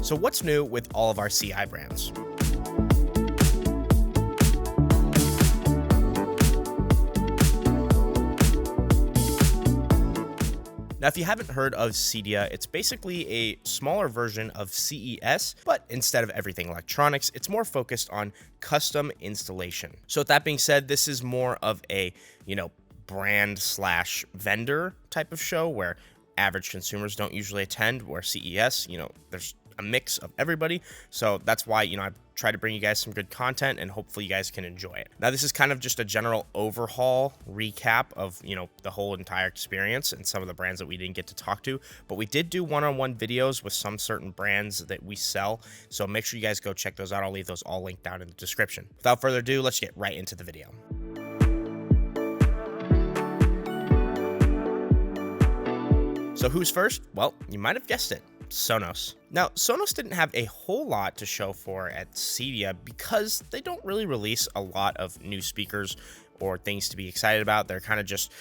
So what's new with all of our CI brands? Now, if you haven't heard of CEDIA, it's basically a smaller version of CES, but instead of everything electronics, it's more focused on custom installation. So with that being said, this is more of a, brand slash vendor type of show where average consumers don't usually attend, where CES, there's a mix of everybody. So that's why, I try to bring you guys some good content and hopefully you guys can enjoy it. Now, this is kind of just a general overhaul recap of, the whole entire experience and some of the brands that we didn't get to talk to, but we did do one-on-one videos with some certain brands that we sell. So make sure you guys go check those out. I'll leave those all linked down in the description. Without further ado, let's get right into the video. So who's first? Well, you might have guessed it. Sonos. Now, Sonos didn't have a whole lot to show for at CEDIA because they don't really release a lot of new speakers or things to be excited about. They're kind of just,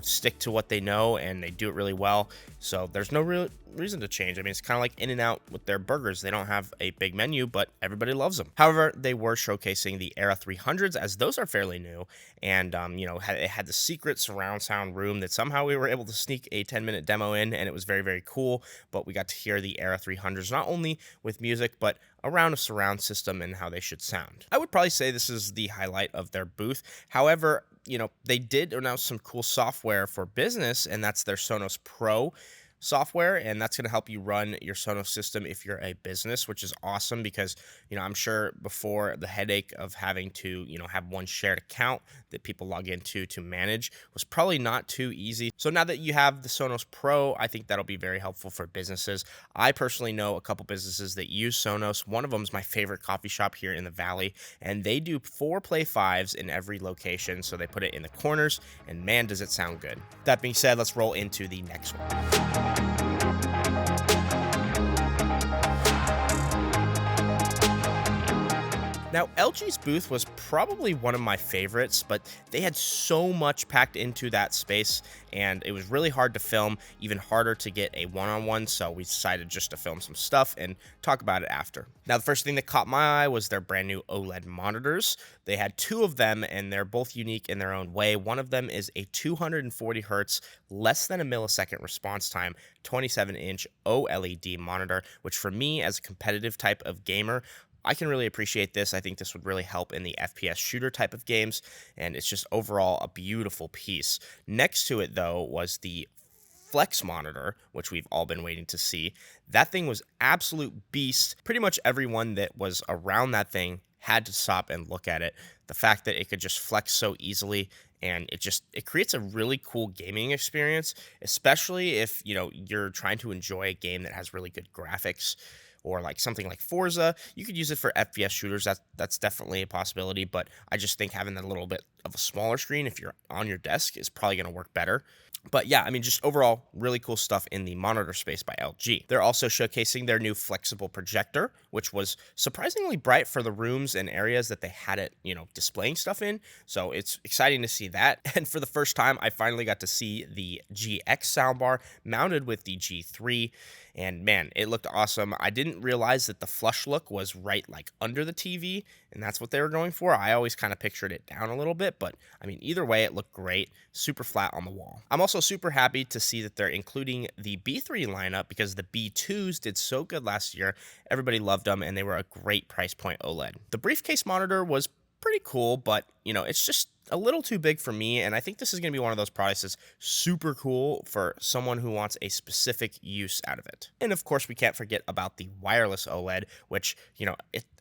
stick to what they know and they do it really well. So there's no real reason to change. I mean, it's kind of like In-N-Out with their burgers. They don't have a big menu, but everybody loves them. However, they were showcasing the Era 300s, as those are fairly new. And, it had the secret surround sound room that somehow we were able to sneak a 10-minute demo in, and it was very, very cool. But we got to hear the Era 300s, not only with music, but around a surround system and how they should sound. I would probably say this is the highlight of their booth. However, they did announce some cool software for business, and that's their Sonos Pro software, and that's going to help you run your Sonos system if you're a business, which is awesome because, I'm sure before the headache of having to, have one shared account that people log into to manage was probably not too easy. So now that you have the Sonos Pro, I think that'll be very helpful for businesses. I personally know a couple businesses that use Sonos. One of them is my favorite coffee shop here in the Valley, and they do 4 Play 5s in every location. So they put it in the corners, and man, does it sound good. That being said, let's roll into the next one. Now, LG's booth was probably one of my favorites, but they had so much packed into that space, and it was really hard to film, even harder to get a one-on-one, so we decided just to film some stuff and talk about it after. Now, the first thing that caught my eye was their brand new OLED monitors. They had 2 of them, and they're both unique in their own way. One of them is a 240 hertz, less than a millisecond response time, 27-inch OLED monitor, which for me, as a competitive type of gamer, I can really appreciate this. I think this would really help in the FPS shooter type of games, and it's just overall a beautiful piece. Next to it, though, was the Flex monitor, which we've all been waiting to see. That thing was absolute beast. Pretty much everyone that was around that thing had to stop and look at it. The fact that it could just flex so easily, and it creates a really cool gaming experience, especially if, you're trying to enjoy a game that has really good graphics, or like something like Forza. You could use it for FPS shooters. That's definitely a possibility, but I just think having that little bit of a smaller screen if you're on your desk is probably going to work better. But yeah, I mean, just overall, really cool stuff in the monitor space by LG. They're also showcasing their new flexible projector, which was surprisingly bright for the rooms and areas that they had it, displaying stuff in. So it's exciting to see that. And for the first time, I finally got to see the GX soundbar mounted with the G3. And man, it looked awesome. I didn't realize that the flush look was right like under the TV, and that's what they were going for. I always kind of pictured it down a little bit, but I mean, either way, it looked great. Super flat on the wall. I'm also super happy to see that they're including the B3 lineup because the B2s did so good last year. Everybody loved them, and they were a great price point OLED. The briefcase monitor was pretty cool, but it's just a little too big for me, and I think this is going to be one of those products that's super cool for someone who wants a specific use out of it. And of course, we can't forget about the wireless OLED, which,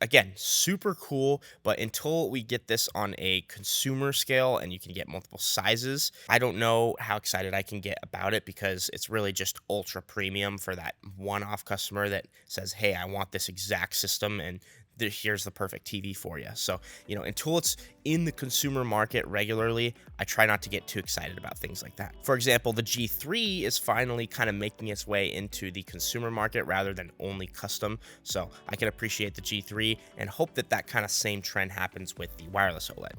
again, super cool, but until we get this on a consumer scale and you can get multiple sizes, I don't know how excited I can get about it because it's really just ultra premium for that one-off customer that says, hey, I want this exact system, and here's the perfect TV for you. So, until it's in the consumer market regularly, I try not to get too excited about things like that. For example, the G3 is finally kind of making its way into the consumer market rather than only custom. So I can appreciate the G3 and hope that that kind of same trend happens with the wireless OLED.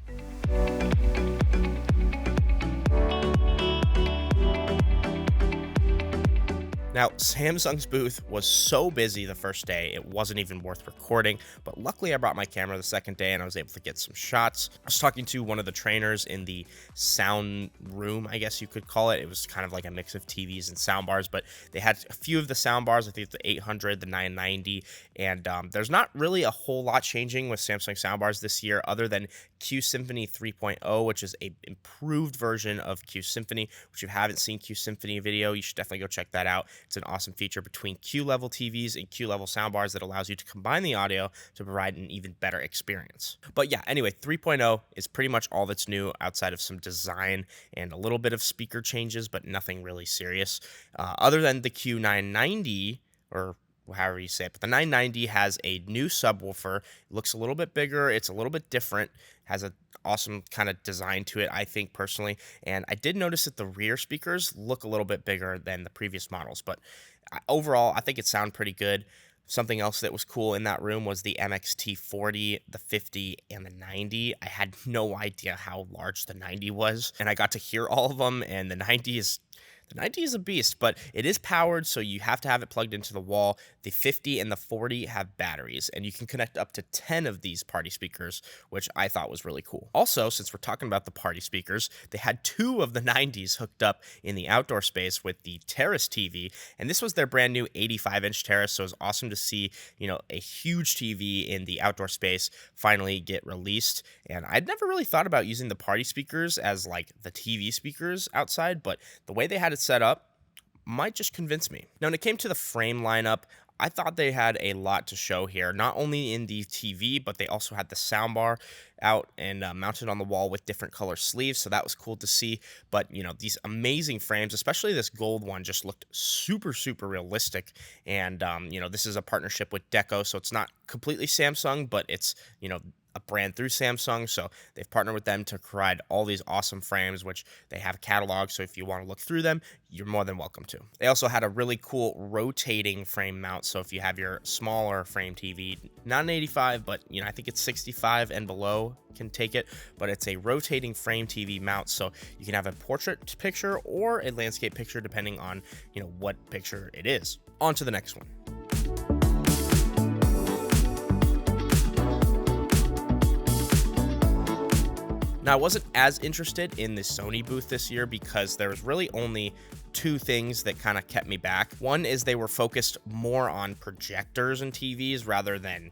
Now, Samsung's booth was so busy the first day, it wasn't even worth recording, but luckily I brought my camera the second day and I was able to get some shots. I was talking to one of the trainers in the sound room, I guess you could call it. It was kind of like a mix of TVs and sound bars, but they had a few of the sound bars, I think the 800, the 990, and there's not really a whole lot changing with Samsung sound bars this year other than Q Symphony 3.0, which is a improved version of Q Symphony, which if you haven't seen Q Symphony video, you should definitely go check that out. It's an awesome feature between Q level TVs and Q level soundbars that allows you to combine the audio to provide an even better experience. But yeah, anyway, 3.0 is pretty much all that's new outside of some design and a little bit of speaker changes, but nothing really serious. Other than the Q990, or however you say it, but the 990 has a new subwoofer. It looks a little bit bigger. It's a little bit different. Has an awesome kind of design to it, I think, personally. And I did notice that the rear speakers look a little bit bigger than the previous models, but overall, I think it sounded pretty good. Something else that was cool in that room was the MXT40, the 50, and the 90. I had no idea how large the 90 was, and I got to hear all of them, and the 90 is a beast, but it is powered, so you have to have it plugged into the wall. The 50 and the 40 have batteries, and you can connect up to 10 of these party speakers, which I thought was really cool. Also, since we're talking about the party speakers, they had 2 of the 90s hooked up in the outdoor space with the Terrace TV, and this was their brand new 85-inch Terrace, so it was awesome to see, a huge TV in the outdoor space finally get released. And I'd never really thought about using the party speakers as like the TV speakers outside, but the way they had it set up might just convince me. Now, when it came to the frame lineup, I thought they had a lot to show here, not only in the TV, but they also had the soundbar out and mounted on the wall with different color sleeves, so that was cool to see. But, these amazing frames, especially this gold one, just looked super, super realistic. And, this is a partnership with Deco, so it's not completely Samsung, but it's, a brand through Samsung, so they've partnered with them to provide all these awesome frames, which they have a catalog, so if you want to look through them, you're more than welcome to. They also had a really cool rotating frame mount, so if you have your smaller frame TV, not an 85, but I think it's 65 and below can take it, but it's a rotating frame TV mount, so you can have a portrait picture or a landscape picture depending on what picture it is. On to the next one. Now, I wasn't as interested in the Sony booth this year because there was really only 2 things that kind of kept me back. One is they were focused more on projectors and TVs rather than,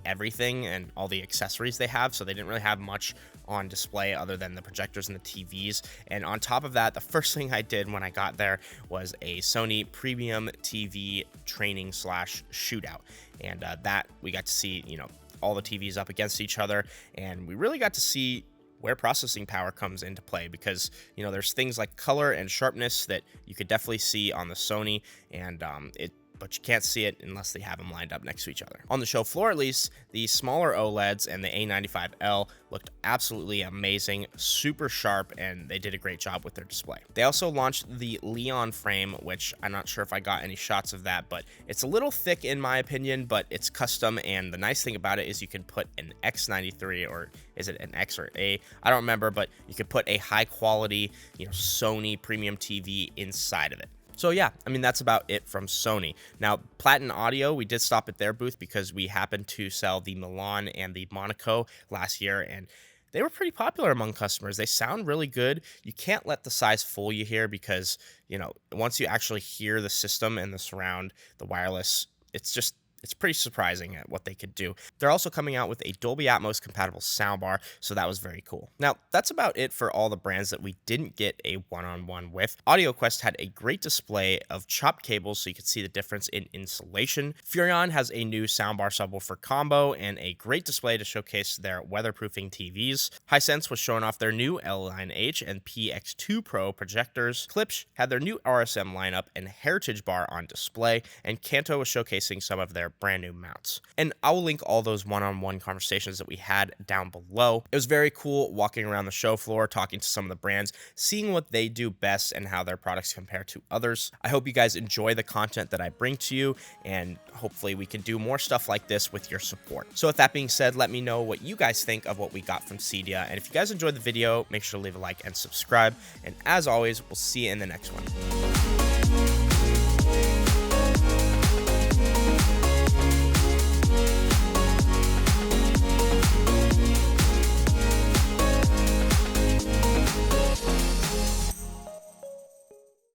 everything and all the accessories they have. So they didn't really have much on display other than the projectors and the TVs. And on top of that, the first thing I did when I got there was a Sony premium TV training / shootout. And that we got to see, all the TVs up against each other. And we really got to see where processing power comes into play because, there's things like color and sharpness that you could definitely see on the Sony, and but you can't see it unless they have them lined up next to each other. On the show floor, at least, the smaller OLEDs and the A95L looked absolutely amazing, super sharp, and they did a great job with their display. They also launched the Leon frame, which I'm not sure if I got any shots of that, but it's a little thick in my opinion, but it's custom, and the nice thing about it is you can put an X93, or is it an X or A? I don't remember, but you could put a high quality, Sony premium TV inside of it. So yeah, that's about it from Sony. Now, Platin Audio, we did stop at their booth because we happened to sell the Milan and the Monaco last year, and they were pretty popular among customers. They sound really good. You can't let the size fool you here because, once you actually hear the system and the surround, the wireless, it's pretty surprising at what they could do. They're also coming out with a Dolby Atmos compatible soundbar, so that was very cool. Now, that's about it for all the brands that we didn't get a one-on-one with. AudioQuest had a great display of chopped cables so you could see the difference in insulation. Furrion has a new soundbar subwoofer combo and a great display to showcase their weatherproofing TVs. Hisense was showing off their new L9H and PX2 Pro projectors. Klipsch had their new RSM lineup and Heritage bar on display, and Kanto was showcasing some of their brand new mounts. And I will link all those one-on-one conversations that we had down below. It was very cool walking around the show floor, talking to some of the brands, seeing what they do best and how their products compare to others. I hope you guys enjoy the content that I bring to you, and hopefully we can do more stuff like this with your support. So with that being said, let me know what you guys think of what we got from CEDIA. And if you guys enjoyed the video, make sure to leave a like and subscribe. And as always, we'll see you in the next one.